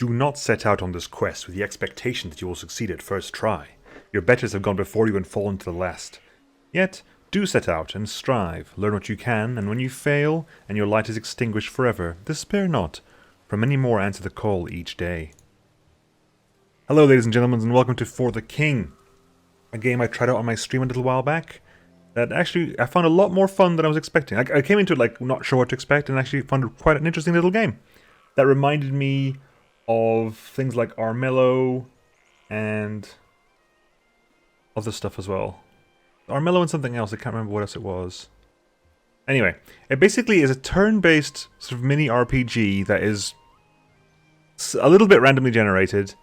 Do not set out on this quest with the expectation that you will succeed at first try. Your betters have gone before you and fallen to the last. Yet, do set out and strive, learn what you can, and when you fail, and your light is extinguished forever, despair not, for many more answer the call each day. Hello ladies and gentlemen, and welcome to For the King, a game I tried out on my stream a little while back, that actually I found a lot more fun than I was expecting. I came into it like not sure what to expect, and actually found it quite an interesting little game. That reminded me of things like Armello, and other stuff as well. Armello and something else, I can't remember what else it was. Anyway, it basically is a turn-based sort of mini RPG that is a little bit randomly generated,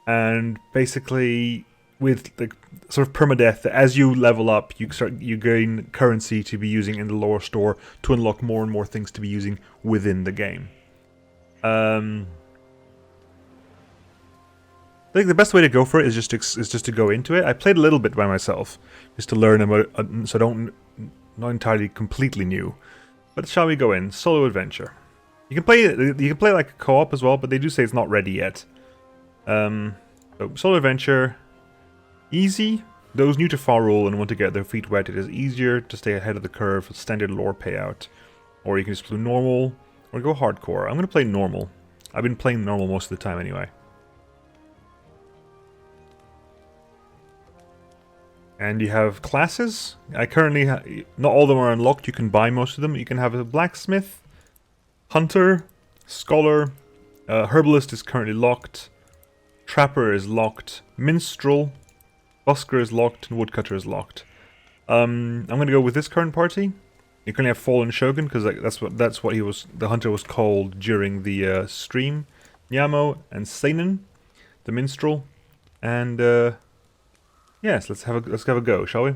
and basically with the sort of permadeath that as you level up, you gain currency to be using in the lore store to unlock more and more things to be using within the game. I think the best way to go for it is just to go into it. I played a little bit by myself, just to learn about it, so I don't not entirely completely new. But shall we go in? Solo adventure. You can play like a co-op as well, but they do say it's not ready yet. So solo adventure, easy. Those new to Fahrul and want to get their feet wet, it is easier to stay ahead of the curve with standard lore payout, or you can just do normal or go hardcore. I'm gonna play normal. I've been playing normal most of the time anyway. And you have classes. I currently not all of them are unlocked. You can buy most of them. You can have a blacksmith, hunter, scholar, herbalist is currently locked, trapper is locked, minstrel, busker is locked, and woodcutter is locked. I'm gonna go with this current party. You can have fallen shogun because that's what the hunter was called during the stream. Nemo and Seinen, the minstrel, and yes, let's have a go, shall we?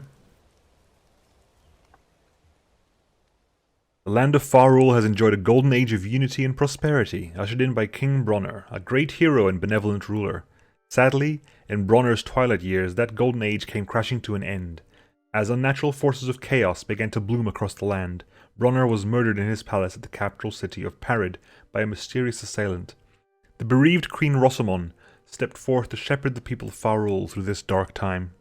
The land of Fahrul has enjoyed a golden age of unity and prosperity, ushered in by King Bronner, a great hero and benevolent ruler. Sadly, in Bronner's twilight years, that golden age came crashing to an end. As unnatural forces of chaos began to bloom across the land, Bronner was murdered in his palace at the capital city of Parid by a mysterious assailant. The bereaved Queen Rosamond stepped forth to shepherd the people of Fahrul through this dark time.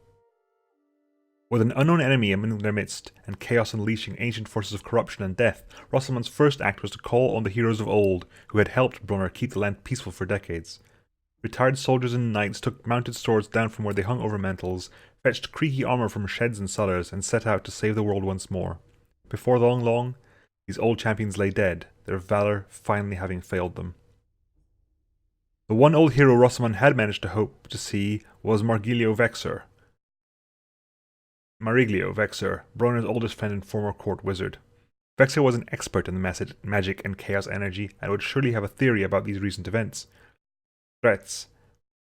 With an unknown enemy in their midst, and chaos unleashing ancient forces of corruption and death, Rosamond's first act was to call on the heroes of old, who had helped Bronner keep the land peaceful for decades. Retired soldiers and knights took mounted swords down from where they hung over mantles, fetched creaky armor from sheds and cellars, and set out to save the world once more. Before long, these old champions lay dead, their valor finally having failed them. The one old hero Rosamond had managed to hope to see was Mariglio Vexer, Bronner's oldest friend and former court wizard. Vexer was an expert in the magic and chaos energy, and would surely have a theory about these recent threats.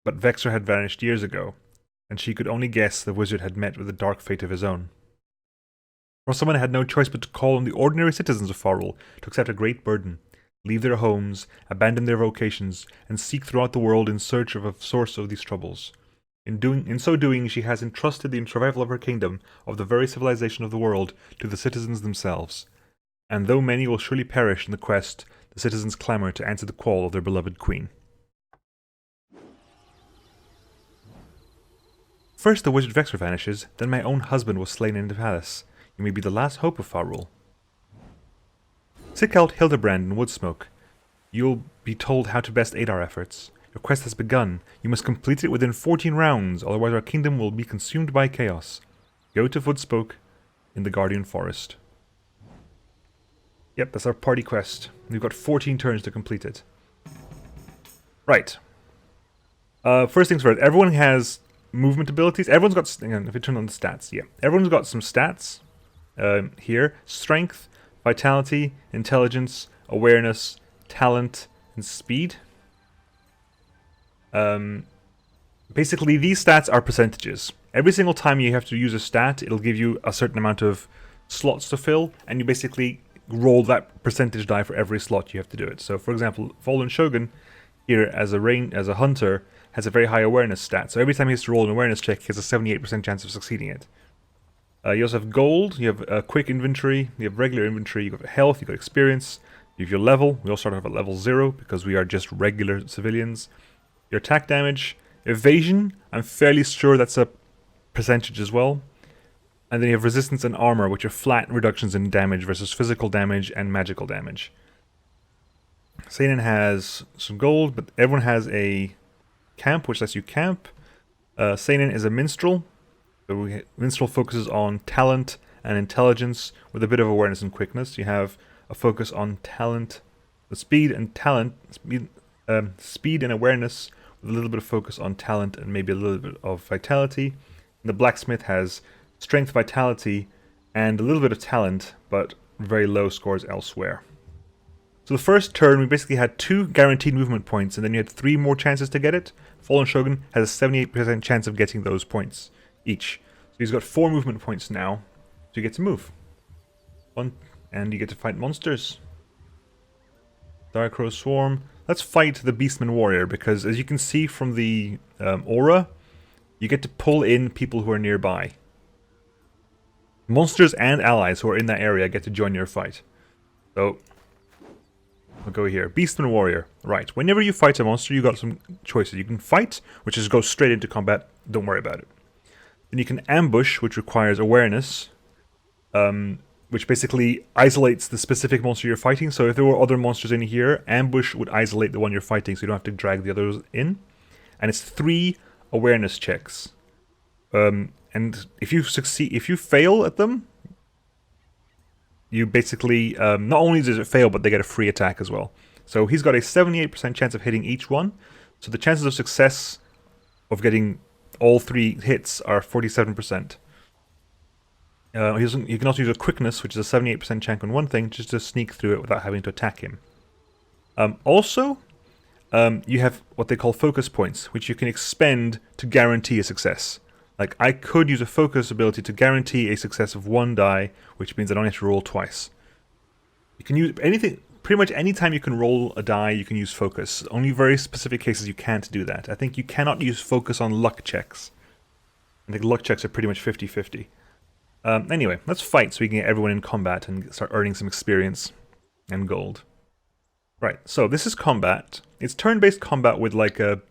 But Vexer had vanished years ago, and she could only guess the wizard had met with a dark fate of his own. Rosamond had no choice but to call on the ordinary citizens of Fahrul to accept a great burden, leave their homes, abandon their vocations, and seek throughout the world in search of a source of these troubles. In so doing, she has entrusted the survival of her kingdom, of the very civilization of the world, to the citizens themselves. And though many will surely perish in the quest, the citizens clamour to answer the call of their beloved queen. First the wizard Vexer vanishes, then my own husband was slain in the palace. You may be the last hope of Fahrul. Seek out Hildebrand and Woodsmoke. You'll be told how to best aid our efforts. Your quest has begun. You must complete it within 14 rounds, otherwise our kingdom will be consumed by chaos. Go to Woodsmoke in the Guardian Forest. Yep, that's our party quest. We've got 14 turns to complete it. Right. First things first, everyone has movement abilities. Everyone's got, if you turn on the stats, yeah. Everyone's got some stats here. Strength, vitality, intelligence, awareness, talent, and speed. Basically, these stats are percentages. Every single time you have to use a stat, it'll give you a certain amount of slots to fill, and you basically roll that percentage die for every slot you have to do it. So, for example, Fallen Shogun here as a hunter has a very high awareness stat. So every time he has to roll an awareness check, he has a 78% chance of succeeding it. You also have gold. You have quick inventory. You have regular inventory. You have health. You got experience. You have your level. We all start off at level 0 because we are just regular civilians. Your attack damage, evasion, I'm fairly sure that's a percentage as well. And then you have resistance and armor, which are flat reductions in damage versus physical damage and magical damage. Assailant has some gold, but everyone has a camp, which lets you camp. Assailant is a minstrel. So minstrel focuses on talent and intelligence with a bit of awareness and quickness. You have a focus on talent, speed and talent, speed and awareness with a little bit of focus on talent and maybe a little bit of vitality. And the blacksmith has strength, vitality, and a little bit of talent, but very low scores elsewhere. So the first turn, we basically had 2 guaranteed movement points, and then you had 3 more chances to get it. Fallen Shogun has a 78% chance of getting those points each. So he's got 4 movement points now, so you get to move. And you get to fight monsters. Darkrow Swarm. Let's fight the Beastman Warrior, because as you can see from the aura, you get to pull in people who are nearby. Monsters and allies who are in that area get to join your fight. So we'll go here. Beastman Warrior. Right. Whenever you fight a monster, you got some choices. You can fight, which is go straight into combat. Don't worry about it. Then you can ambush, which requires awareness, which basically isolates the specific monster you're fighting. So if there were other monsters in here, ambush would isolate the one you're fighting, so you don't have to drag the others in. And it's 3 awareness checks. And if you succeed, if you fail at them, you basically, not only does it fail, but they get a free attack as well. So he's got a 78% chance of hitting each one. So the chances of success of getting all 3 hits are 47%. He can also use a quickness, which is a 78% chance on one thing, just to sneak through it without having to attack him. Also, you have what they call focus points, which you can expend to guarantee a success. Like, I could use a focus ability to guarantee a success of 1 die, which means I don't have to roll twice. You can use anything, pretty much any time you can roll a die, you can use focus. Only very specific cases you can't do that. I think you cannot use focus on luck checks. I think luck checks are pretty much 50-50. Anyway, let's fight so we can get everyone in combat and start earning some experience and gold. Right, so this is combat. It's turn-based combat with like a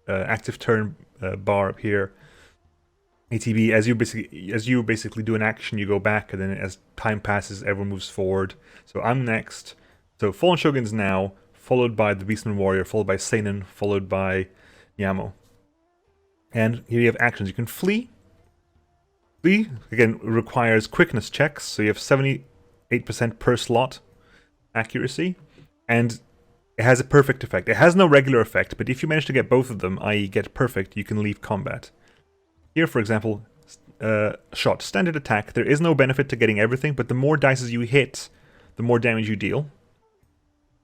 active turn bar up here. ATB, as you basically do an action, you go back, and then as time passes, everyone moves forward. So I'm next. So Fallen Shogun's now, followed by the Beastman Warrior, followed by Seinen, followed by Nemo. And here you have actions. You can flee. Flee, again, requires quickness checks, so you have 78% per slot accuracy, and it has a perfect effect. It has no regular effect, but if you manage to get both of them, i.e. get perfect, you can leave combat. Here, for example, shot, standard attack. There is no benefit to getting everything, but the more dice you hit, the more damage you deal.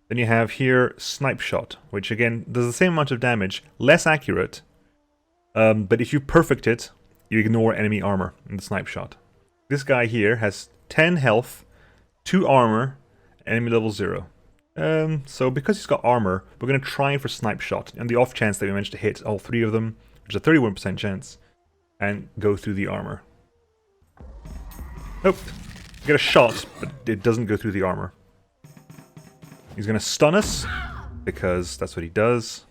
Then you have here snipe shot, which again does the same amount of damage, less accurate, but if you perfect it, you ignore enemy armor in the snipe shot. This guy here has 10 health, 2 armor, enemy level 0. So because he's got armor, we're going to try for snipe shot, and the off chance that we manage to hit all 3 of them, which is a 31% chance, and go through the armor. Nope. We get a shot, but it doesn't go through the armor. He's going to stun us, because that's what he does.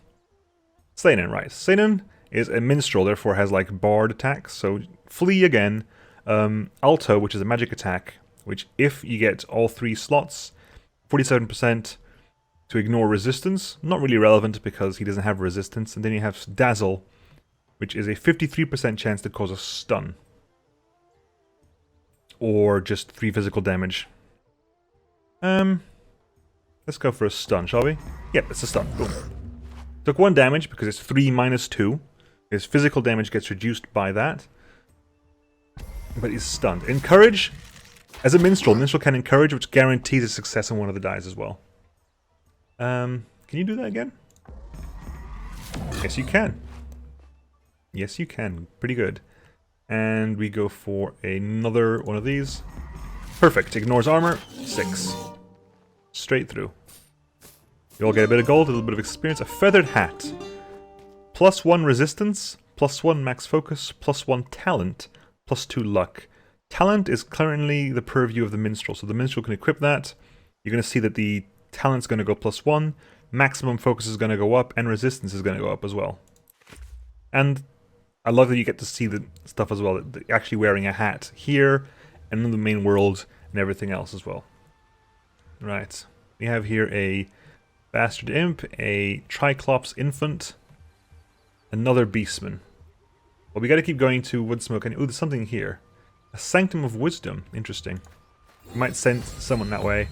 Seinen, right. Seinen is a minstrel, therefore has like bard attacks. So flee again. Alto, which is a magic attack, which if you get all 3 slots, 47% to ignore resistance. Not really relevant because he doesn't have resistance. And then you have Dazzle, which is a 53% chance to cause a stun. Or just 3 physical damage. Let's go for a stun, shall we? Yep, it's a stun. Boom. Took 1 damage because it's 3 minus 2. His physical damage gets reduced by that. But he's stunned. Encourage. As a minstrel can encourage, which guarantees a success on one of the dice as well. Can you do that again? Yes, you can. Yes, you can. Pretty good. And we go for another one of these. Perfect. Ignores armor. 6. Straight through. You all get a bit of gold, a little bit of experience. A feathered hat. +1 resistance, +1 max focus, +1 talent, +2 luck. Talent is currently the purview of the minstrel, so the minstrel can equip that. You're going to see that the talent's going to go +1, maximum focus is going to go up, and resistance is going to go up as well. And I love that you get to see the stuff as well, actually wearing a hat here, and in the main world, and everything else as well. Right, we have here a Bastard Imp, a Triclops Infant, another Beastman. Well, we gotta keep going to Woodsmoke, and ooh, there's something here. A Sanctum of Wisdom, interesting. You might send someone that way.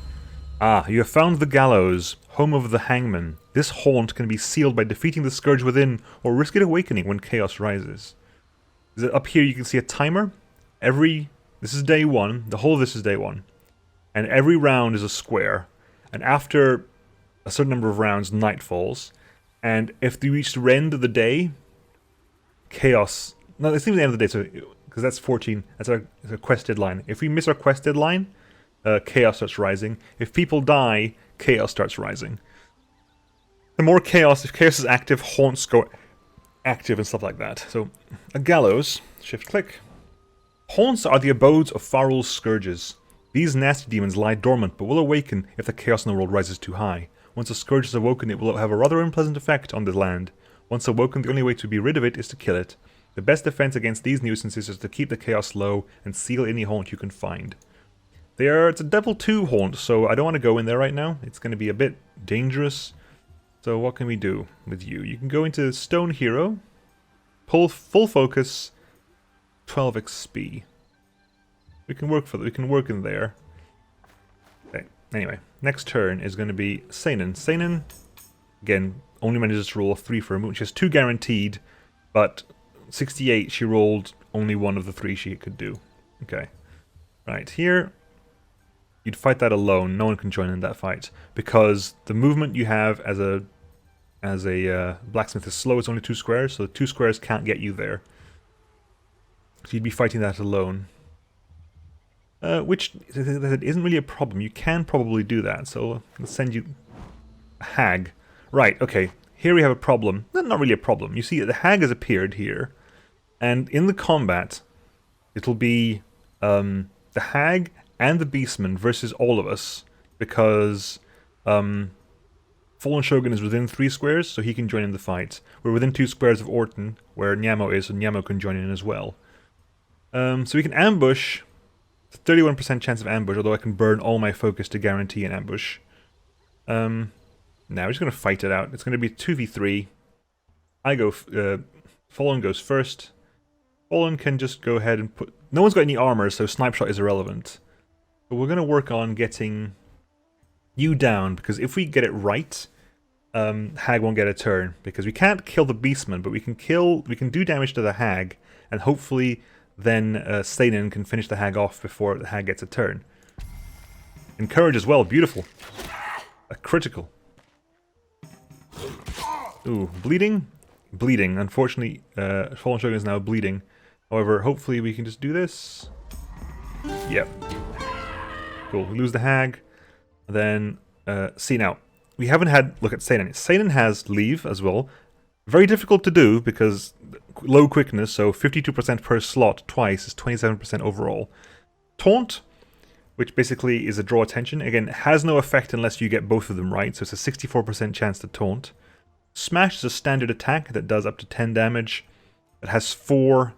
Ah, you have found the Gallows, home of the Hangman. This haunt can be sealed by defeating the Scourge within, or risk it awakening when chaos rises. Is it up here you can see a timer? This is day 1, the whole of this is day 1. And every round is a square. And after a certain number of rounds, night falls. And if you reach the end of the day, chaos... No, it's even the end of the day, so because that's 14, that's our quest deadline. If we miss our quest deadline, chaos starts rising. If people die, chaos starts rising. The more chaos, if chaos is active, haunts go active and stuff like that. So, a gallows, shift click. Haunts are the abodes of Fahrul's scourges. These nasty demons lie dormant, but will awaken if the chaos in the world rises too high. Once a scourge is awoken, it will have a rather unpleasant effect on the land. Once awoken, the only way to be rid of it is to kill it. The best defense against these nuisances is to keep the chaos low and seal any haunt you can find. It's a Devil 2 haunt, so I don't want to go in there right now. It's going to be a bit dangerous. So what can we do with you? You can go into Stone Hero, pull full focus, 12 XP. We can work in there. Okay. Anyway, next turn is going to be Seinen. Seinen, again, only manages to roll a 3 for a moon. She has 2 guaranteed, but 68 she rolled only one of the 3 she could do. Okay. Right, here you'd fight that alone. No one can join in that fight because the movement you have as a blacksmith is slow. It's only 2 squares, so the 2 squares can't get you there. So you'd be fighting that alone. Which isn't really a problem. You can probably do that. So let's send you a hag. Right, okay. Here we have a problem. Not really a problem. You see, the hag has appeared here. And in the combat, it'll be the hag and the beastman versus all of us. Because Fallen Shogun is within 3 squares, so he can join in the fight. We're within 2 squares of Orton, where Nemo is, so Nemo can join in as well. So we can ambush. 31% chance of ambush, although I can burn all my focus to guarantee an ambush. Now we're just going to fight it out. It's going to be 2v3. Fallen goes first. Fallen can just go ahead and put... No one's got any armor, so snipe shot is irrelevant. But we're going to work on getting you down, because if we get it right, Hag won't get a turn. Because we can't kill the Beastman, but we can do damage to the Hag, and hopefully then Seinen can finish the Hag off before the Hag gets a turn. Encourage as well, beautiful. A critical. Ooh, bleeding? Bleeding. Unfortunately, Fallen Shogun is now bleeding. However, hopefully we can just do this. Yep. Cool, we lose the Hag. Then, see now. We haven't had... Look at Seinen. Seinen has leave as well. Very difficult to do because low quickness, so 52% per slot twice is 27% overall. Taunt, which basically is a draw attention, again, has no effect unless you get both of them right, so it's a 64% chance to taunt. Smash is a standard attack that does up to 10 damage. It has 4...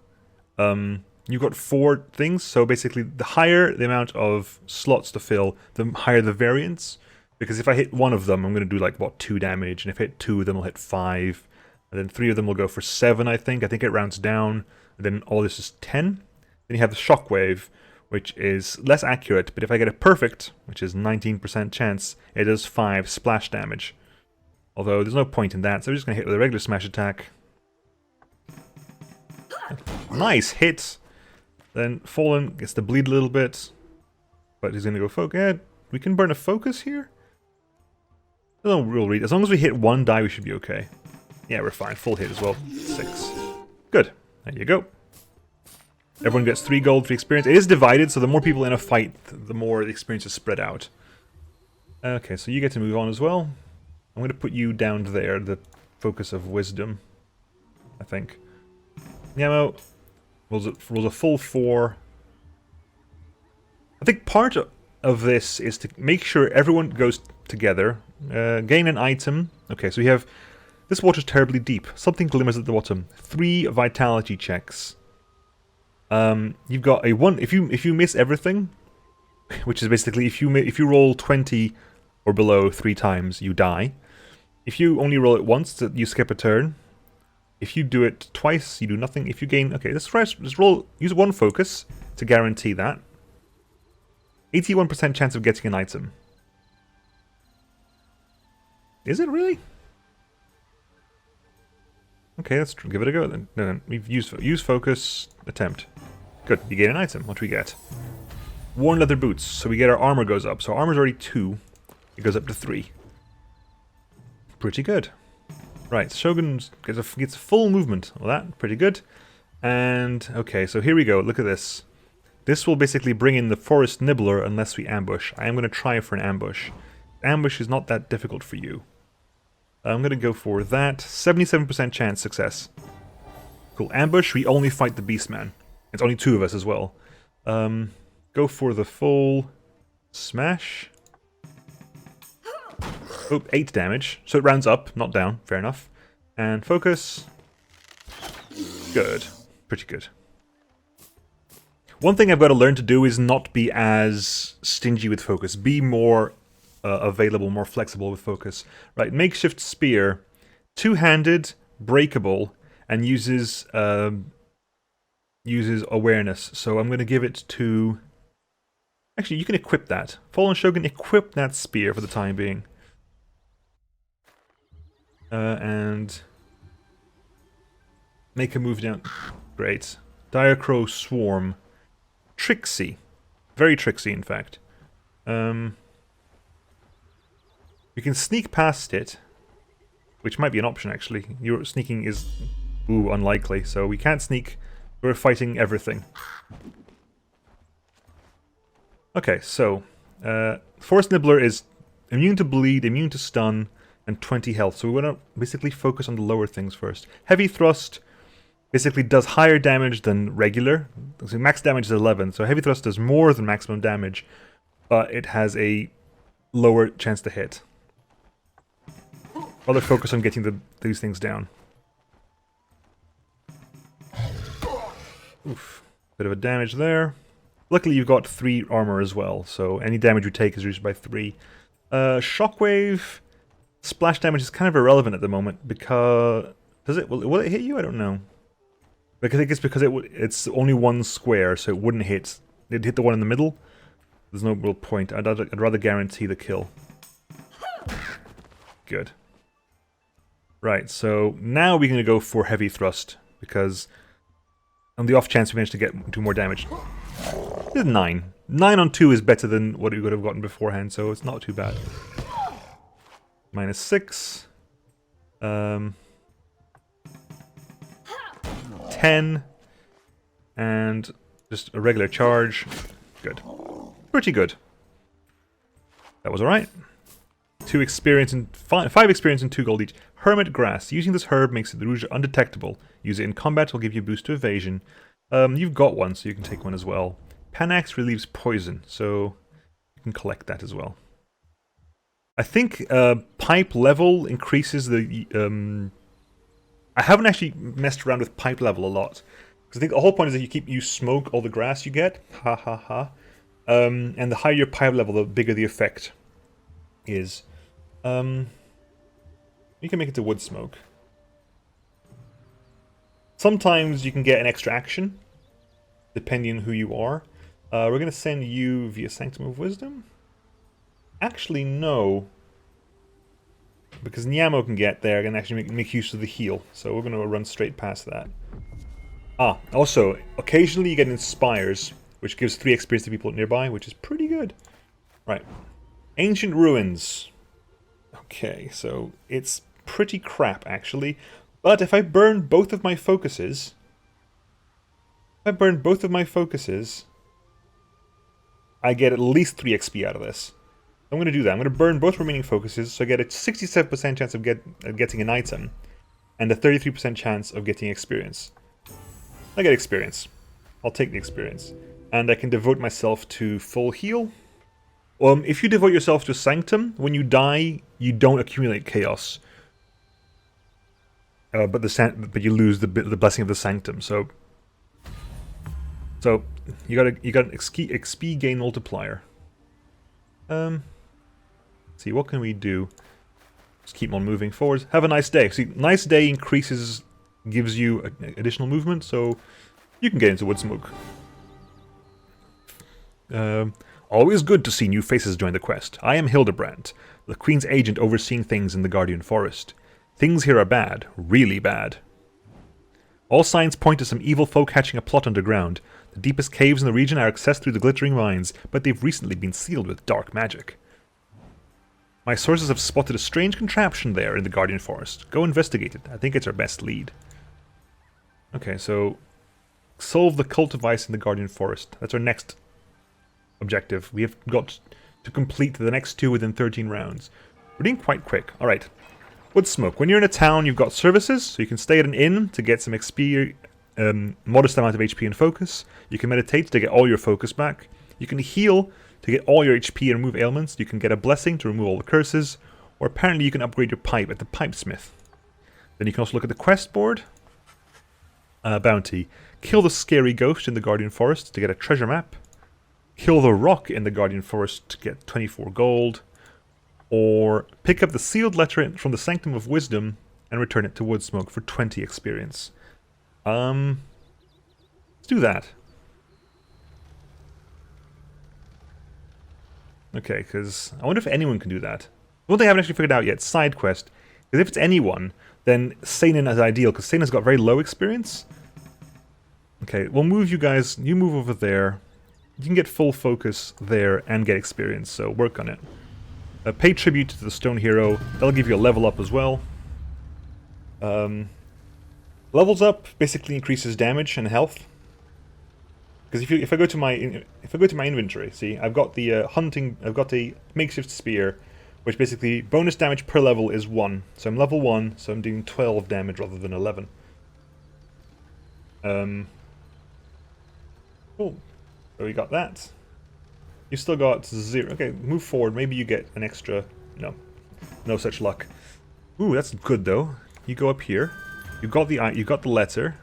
you've got 4 things, so basically the higher the amount of slots to fill, the higher the variance. Because if I hit one of them, I'm going to do like, what, 2 damage, and if I hit 2 of them, I'll hit 5. And then 3 of them will go for 7, I think. I think it rounds down. And then all this is 10. Then you have the shockwave, which is less accurate, but if I get it perfect, which is 19% chance, it does 5 splash damage. Although there's no point in that, so we're just going to hit with a regular smash attack. Nice hit! Then Fallen gets to bleed a little bit, but he's going to go focus. Yeah, we can burn a focus here? No real read. As long as we hit 1 die, we should be okay. Yeah, we're fine. Full hit as well. 6. Good. There you go. Everyone gets 3 gold, 3 experience. It is divided, so the more people in a fight, the more the experience is spread out. Okay, so you get to move on as well. I'm going to put you down there, the focus of wisdom, I think. Nemo rolls a full 4. I think part of this is to make sure everyone goes together. Gain an item. Okay, so we have... This water's terribly deep. Something glimmers at the bottom. 3 vitality checks. You've got a 1... If you miss everything, which is basically if you roll 20 or below 3 times, you die. If you only roll it once, you skip a turn. If you do it twice, you do nothing. If you gain... Okay, let's roll... Use 1 focus to guarantee that. 81% chance of getting an item. Is it really? Okay, let's give it a go then. No, we've used focus, attempt. Good, you gain an item. What do we get? Worn leather boots. So we get our armor goes up. So our armor's already 2. It goes up to 3. Pretty good. Right, Shogun gets full movement. Well, that, pretty good. And, okay, so here we go. Look at this. This will basically bring in the forest nibbler unless we ambush. I am going to try for an ambush. Ambush is not that difficult for you. I'm going to go for that. 77% chance success. Cool. Ambush, we only fight the Beastman. It's only 2 of us as well. Go for the full smash. Oh, 8 damage. So it rounds up, not down. Fair enough. And focus. Good. Pretty good. One thing I've got to learn to do is not be as stingy with focus. Be more available, more flexible with focus. Right, makeshift spear. 2-handed, breakable, and uses awareness. So I'm going to give it to... Actually, you can equip that. Fallen Shogun, equip that spear for the time being. And make a move down. Great. Direcrow Swarm. Tricksy. Very tricksy, in fact. We can sneak past it, which might be an option, actually. Your sneaking is, unlikely, so we can't sneak. We're fighting everything. Okay, so, Forest Nibbler is immune to bleed, immune to stun, and 20 health. So we want to basically focus on the lower things first. Heavy Thrust basically does higher damage than regular. So max damage is 11, so Heavy Thrust does more than maximum damage, but it has a lower chance to hit. Rather focus on getting these things down. Oof. Bit of a damage there. Luckily you've got 3 armor as well, so any damage you take is reduced by 3. Shockwave... Splash damage is kind of irrelevant at the moment because... Will it hit you? I don't know. I think it's because it's only 1 square, so it wouldn't hit. It'd hit the one in the middle. There's no real point. I'd rather guarantee the kill. Good. Right, so now we're going to go for Heavy Thrust, because on the off chance we manage to do more damage. It's 9. 9 on 2 is better than what we would have gotten beforehand, so it's not too bad. -6. 10. And just a regular charge. Good. Pretty good. That was alright. 2 experience and 5 experience and 2 gold each. Hermit Grass. Using this herb makes the rouge undetectable. Use it in combat will give you a boost to evasion. You've got one, so you can take one as well. Panax relieves poison, so you can collect that as well. I think pipe level increases the... I haven't actually messed around with pipe level a lot. Because I think the whole point is that you smoke all the grass you get. Ha ha ha. And the higher your pipe level, the bigger the effect is. You can make it to Woodsmoke. Sometimes you can get an extra action, depending on who you are. We're going to send you via Sanctum of Wisdom. Actually, no. Because Nemo can get there and actually make use of the heal. So we're going to run straight past that. Ah, also, occasionally you get Inspires, which gives 3 experience to people nearby, which is pretty good. Right. Ancient Ruins. Okay, so it's pretty crap, actually. But if I burn both of my focuses... I get at least 3 XP out of this. I'm going to do that. I'm going to burn both remaining focuses, so I get a 67% chance of getting an item, and a 33% chance of getting experience. I get experience. I'll take the experience. And I can devote myself to full heal. If you devote yourself to Sanctum, when you die, you don't accumulate chaos. But you lose the blessing of the Sanctum. So you got an XP gain multiplier. Let's see, what can we do? Just keep on moving forward. Have a nice day. See, nice day gives you additional movement, so you can get into Woodsmoke. Always good to see new faces join the quest. I am Hildebrand, the Queen's agent overseeing things in the Guardian Forest. Things here are bad, really bad. All signs point to some evil folk hatching a plot underground. The deepest caves in the region are accessed through the glittering mines, but they've recently been sealed with dark magic. My sources have spotted a strange contraption there in the Guardian Forest. Go investigate it. I think it's our best lead. Okay, so solve the cult device in the Guardian Forest. That's our next objective. We have got to complete the next 2 within 13 rounds. We're doing quite quick. Alright. Woodsmoke. When you're in a town, you've got services, so you can stay at an inn to get some XP, modest amount of HP and focus. You can meditate to get all your focus back. You can heal to get all your HP and remove ailments. You can get a blessing to remove all the curses. Or apparently you can upgrade your pipe at the pipesmith. Then you can also look at the quest board. Bounty. Kill the scary ghost in the Guardian Forest to get a treasure map. Kill the rock in the Guardian Forest to get 24 gold. Or pick up the sealed letter from the Sanctum of Wisdom and return it to Woodsmoke for 20 experience. Let's do that. Okay, because I wonder if anyone can do that. One thing I haven't actually figured out yet, side quest. Because if it's anyone, then Seinen is ideal, because Seinen's got very low experience. Okay, we'll move you guys. You move over there. You can get full focus there and get experience, so work on it. Pay tribute to the Stone Hero. That'll give you a level up as well. Levels up basically increases damage and health. Because if I go to my inventory, see, I've got the I've got a makeshift spear, which basically bonus damage per level is 1. So I'm level 1, so I'm doing 12 damage rather than 11. Cool. So we got that. You still got 0. Okay, move forward. Maybe you get an extra. No, no such luck. Ooh, that's good though. You go up here. You got the letter.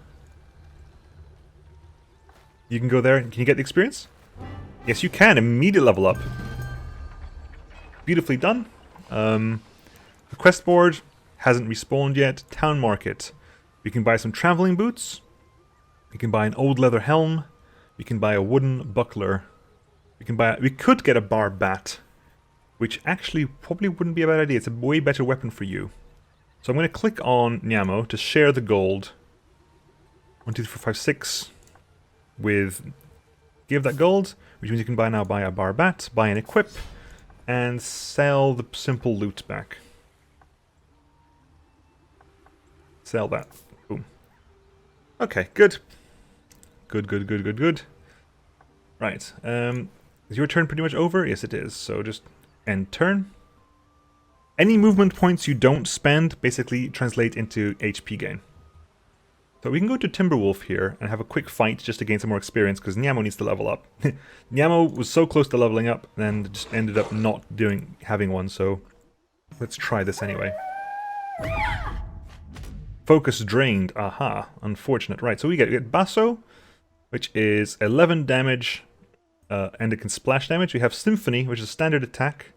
You can go there. Can you get the experience? Yes, you can. Immediate level up. Beautifully done. The quest board hasn't respawned yet. Town market. You can buy some traveling boots. You can buy an old leather helm. You can buy a wooden buckler. We could get a bar bat, which actually probably wouldn't be a bad idea. It's a way better weapon for you. So I'm going to click on Nemo to share the gold. 1, 2, 3, 4, 5, 6. Give that gold, which means you can buy a bar bat, buy an equip, and sell the simple loot back. Sell that. Boom. Okay, good. Good. Right. Is your turn pretty much over? Yes, it is. So just end turn. Any movement points you don't spend basically translate into HP gain. So we can go to Timberwolf here and have a quick fight just to gain some more experience because Nemo needs to level up. Nemo was so close to leveling up and just ended up not having one, so let's try this anyway. Focus drained. Aha. Unfortunate. Right, so we get Basso, which is 11 damage, and it can splash damage. We have Symphony, which is a standard attack,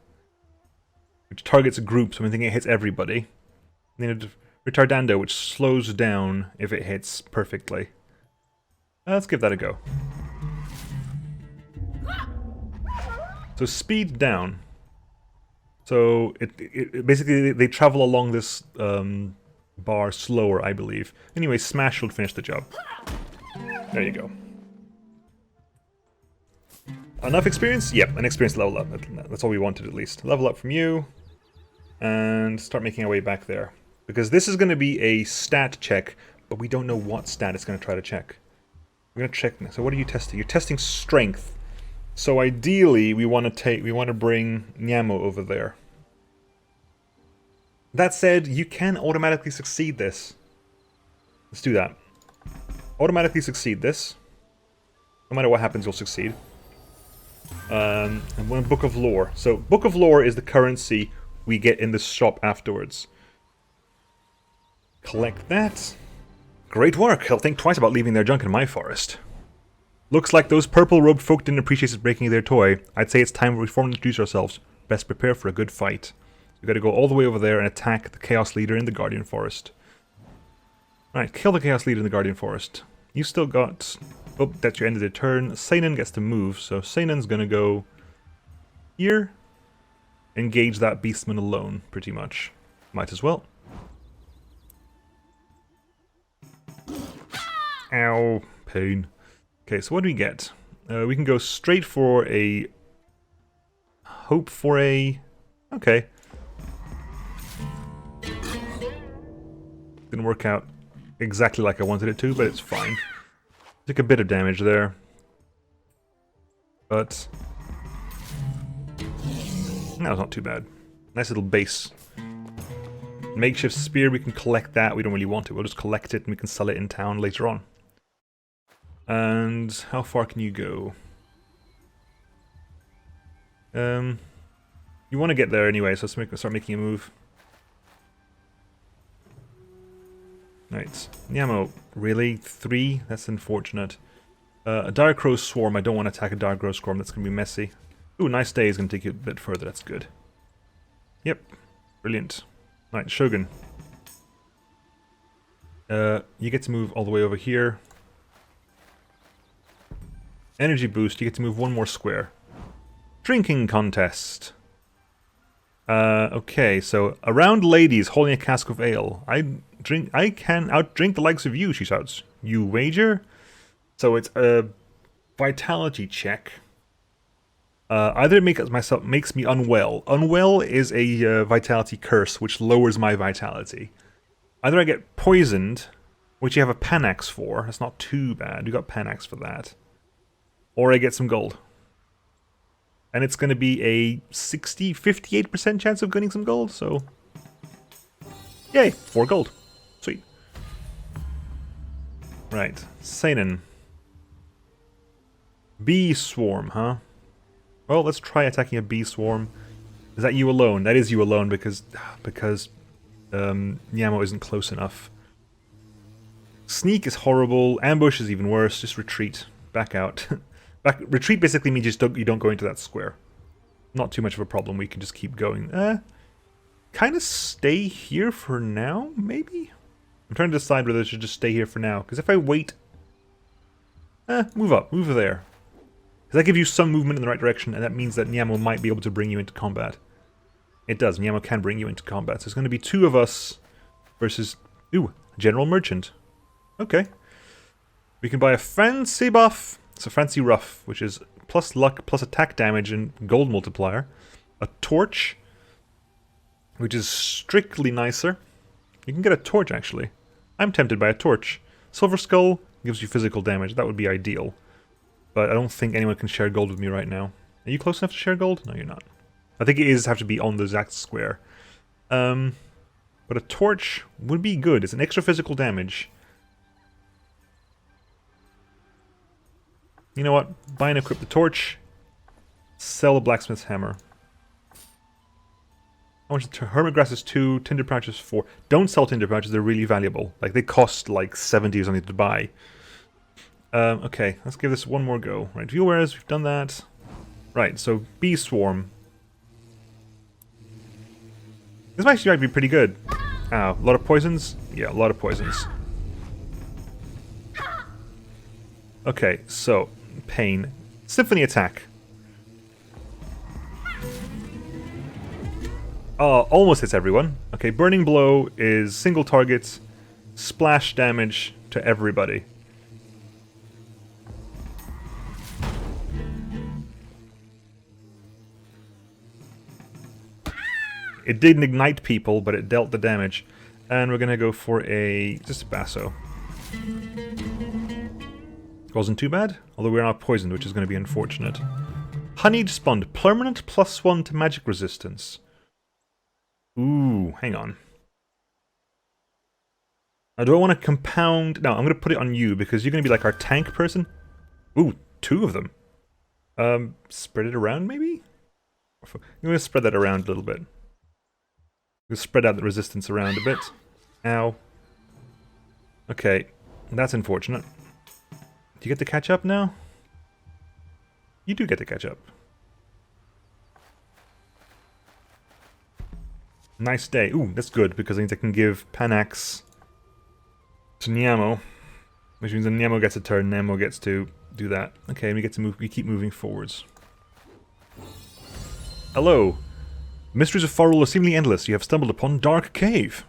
which targets a group, so I'm thinking it hits everybody. And then Retardando, which slows down if it hits perfectly. Let's give that a go. So speed down. So it basically they travel along this bar slower, I believe. Anyway, Smash will finish the job. There you go. Enough experience? Yep, an experience level up. That's all we wanted at least. Level up from you. And start making our way back there. Because this is going to be a stat check, but we don't know what stat it's going to try to check. We're going to check. So what are you testing? You're testing strength. So ideally, we want to bring Nemo over there. That said, you can automatically succeed this. Let's do that. Automatically succeed this. No matter what happens, you'll succeed. And one Book of Lore. So, Book of Lore is the currency we get in the shop afterwards. Collect that. Great work. I'll think twice about leaving their junk in my forest. Looks like those purple-robed folk didn't appreciate us breaking their toy. I'd say it's time we formally introduce ourselves. Best prepare for a good fight. We've got to go all the way over there and attack the Chaos Leader in the Guardian Forest. Right, kill the Chaos Leader in the Guardian Forest. You still got... Oh, that's your end of the turn. Seinen gets to move, so Seinen's gonna go... here. Engage that Beastman alone, pretty much. Might as well. Ow. Pain. Okay, so what do we get? We can go straight for a... hope for a... okay. Didn't work out exactly like I wanted it to, but it's fine. Took a bit of damage there. But... that was not too bad. Nice little base. Makeshift spear, we can collect that. We don't really want it. We'll just collect it and we can sell it in town later on. And how far can you go? You want to get there anyway, so let's start making a move. Right. Nemo, really? 3? That's unfortunate. A Direcrow Swarm, I don't want to attack a Direcrow Swarm, that's going to be messy. Ooh, Nice Day is going to take you a bit further, that's good. Yep. Brilliant. Right, Shogun. You get to move all the way over here. Energy boost, you get to move one more square. Drinking contest. Okay, so around ladies holding a cask of ale. I can outdrink the likes of you, she shouts. You wager? So it's a vitality check. Either it makes me unwell. Unwell is a vitality curse, which lowers my vitality. Either I get poisoned, which you have a Panax for. That's not too bad. You got Panax for that. Or I get some gold. And it's going to be a 58% chance of getting some gold, so... yay! 4 gold. Sweet. Right. Seinen. Bee Swarm, huh? Well, let's try attacking a Bee Swarm. Is that you alone? That is you alone because Nemo isn't close enough. Sneak is horrible. Ambush is even worse. Just retreat. Back out. Retreat basically means you don't go into that square. Not too much of a problem. We can just keep going. Kind of stay here for now, maybe? I'm trying to decide whether I should just stay here for now. Because if I wait... move up. Move there. Because that gives you some movement in the right direction, and that means that Nemo might be able to bring you into combat. It does. Nemo can bring you into combat. So it's going to be 2 of us versus... ooh, General Merchant. Okay. We can buy a fancy buff. It's a fancy ruff, which is plus luck, plus attack damage, and gold multiplier. A torch, which is strictly nicer. You can get a torch, actually. I'm tempted by a torch. Silver Skull gives you physical damage. That would be ideal. But I don't think anyone can share gold with me right now. Are you close enough to share gold? No, you're not. I think it is have to be on the exact square. But a torch would be good. It's an extra physical damage. You know what? Buy and equip the torch. Sell the blacksmith's hammer. How much? Hermit grass is 2, tinder branches 4. Don't sell tinder branches, they're really valuable. Like, they cost like 70 or something to buy. Okay, let's give this one more go. Right, view wares, we've done that. Right, so Bee Swarm. This actually might be pretty good. A lot of poisons? Yeah, a lot of poisons. Okay, so, Pain. Symphony attack. Almost hits everyone. Okay, Burning Blow is single target, splash damage to everybody. It didn't ignite people, but it dealt the damage. And we're gonna go for just a basso. Wasn't too bad, although we're not poisoned, which is going to be unfortunate. Honeyed Spond, permanent +1 to magic resistance. Ooh, hang on. Now, do I want to compound? No, I'm going to put it on you, because you're going to be like our tank person. Ooh, 2 of them. Spread it around, maybe? I'm going to spread that around a little bit. We'll spread out the resistance around a bit. Ow. Okay, that's unfortunate. Do you get to catch up now? You do get to catch up. Nice day. Ooh, that's good, because I think I can give Panax to Nemo. Which means when Nemo gets a turn, Nemo gets to do that. Okay, we get to move. We keep moving forwards. Hello. Mysteries of Fahrul are seemingly endless. You have stumbled upon Dark Cave.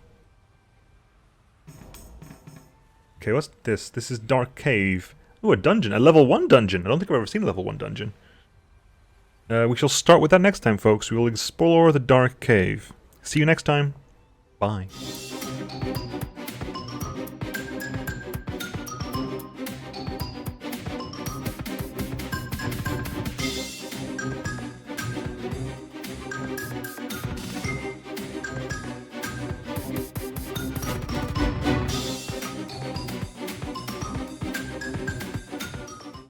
Okay, what's this? This is Dark Cave. Ooh, a dungeon. A level 1 dungeon. I don't think I've ever seen a level 1 dungeon. We shall start with that next time, folks. We will explore the Dark Cave. See you next time. Bye.